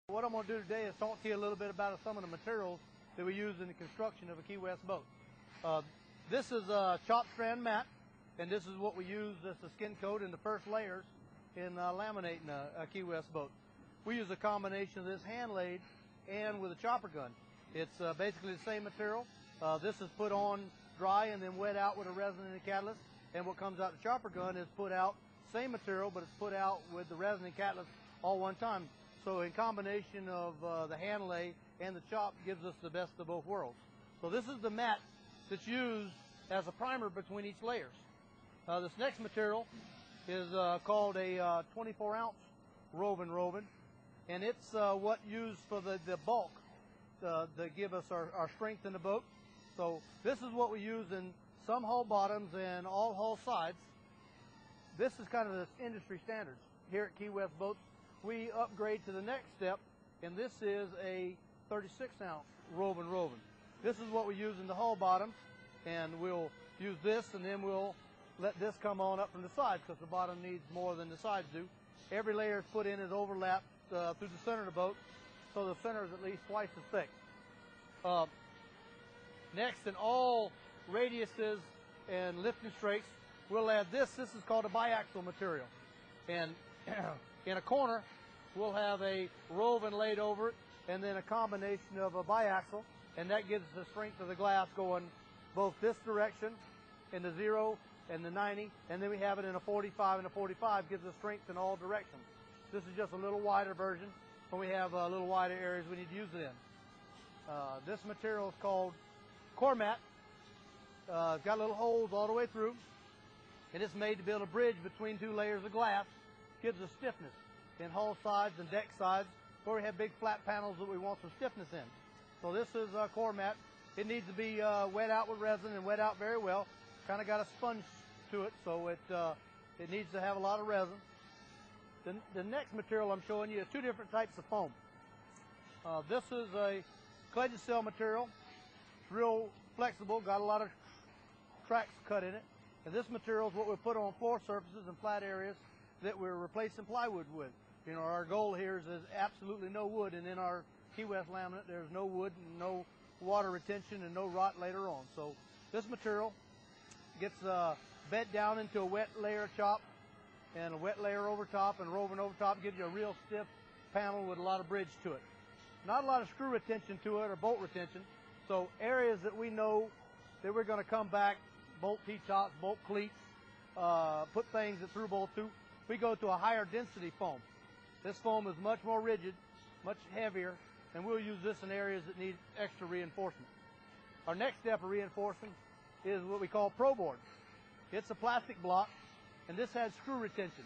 What I'm going to do today is talk to you a little bit about some of the materials that we use in the construction of a Key West boat. This is a chopped strand mat, and this is what we use as the skin coat in the first layers in laminating a Key West boat. We use a combination of this hand laid and with a chopper gun. It's basically the same material. This is put on dry and then wet out with a resin and a catalyst, and what comes out the chopper gun is put out same material, but it's put out with the resin and catalyst all one time. So in combination of the hand lay and the chop gives us the best of both worlds. So this is the mat that's used as a primer between each layers. This next material is called a 24-ounce roving, and it's what used for the bulk to give us our strength in the boat. So this is what we use in some hull bottoms and all hull sides. This is kind of the industry standards. Here at Key West Boats, we upgrade to the next step, and this is a 36-ounce roving. This is what we use in the hull bottoms, and we'll use this, and then we'll let this come on up from the sides because the bottom needs more than the sides do. Every layer is put in is overlapped through the center of the boat, so the center is at least twice as thick. Next, in all radiuses and lifting strakes, we'll add this. This is called a biaxial material, and in a corner, we'll have a roving laid over it, and then a combination of a biaxial, and that gives the strength of the glass going both this direction in the 0 and the 90, and then we have it in a 45, and a 45 gives us strength in all directions. This is just a little wider version when we have a little wider areas we need to use it in. This material is called core mat. It's got little holes all the way through, and it's made to build a bridge between two layers of glass. Gives us stiffness in hull sides and deck sides where we have big flat panels that we want some stiffness in. So this is a core mat. It needs to be wet out with resin and wet out very well. Kind of got a sponge to it, so it needs to have a lot of resin. The next material I'm showing you is two different types of foam. This is a clay cell material. It's real flexible, got a lot of tracks cut in it. And this material is what we put on floor surfaces and flat areas that we're replacing plywood with. You know, our goal here is there's absolutely no wood, and in our Key West laminate there's no wood and no water retention and no rot later on. So this material gets bed down into a wet layer chop and a wet layer over top and roving over top, gives you a real stiff panel with a lot of bridge to it. Not a lot of screw retention to it or bolt retention. So areas that we know that we're going to come back, bolt T-tops, bolt cleats, put things that through bolt to, we go to a higher density foam. This foam is much more rigid, much heavier, and we'll use this in areas that need extra reinforcement. Our next step of reinforcement is what we call Pro Board. It's a plastic block, and this has screw retention.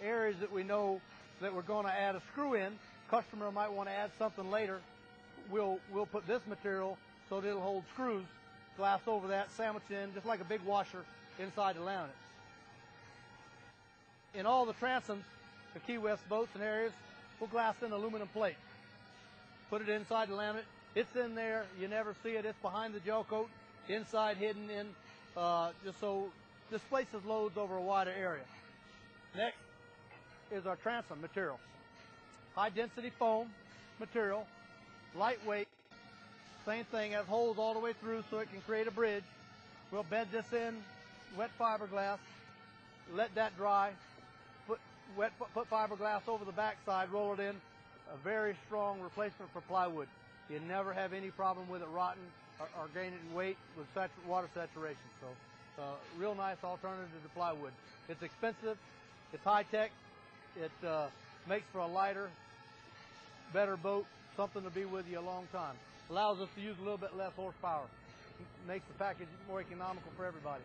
Areas that we know that we're going to add a screw in, customer might want to add something later, we'll put this material so that it'll hold screws, glass over that, sandwich in, just like a big washer inside the laminate. In all the transoms, the Key West boats and areas, we'll glass in aluminum plate. Put it inside the laminate. It's in there. You never see it. It's behind the gel coat, inside hidden in, just so displaces loads over a wider area. Next is our transom material. High density foam material, lightweight, same thing, has holes all the way through so it can create a bridge. We'll bed this in wet fiberglass, let that dry, put fiberglass over the backside, roll it in, a very strong replacement for plywood. You never have any problem with it rotting or gaining weight with water saturation. So real nice alternative to plywood. It's expensive, it's high tech, it makes for a lighter, better boat, something to be with you a long time. Allows us to use a little bit less horsepower. Makes the package more economical for everybody.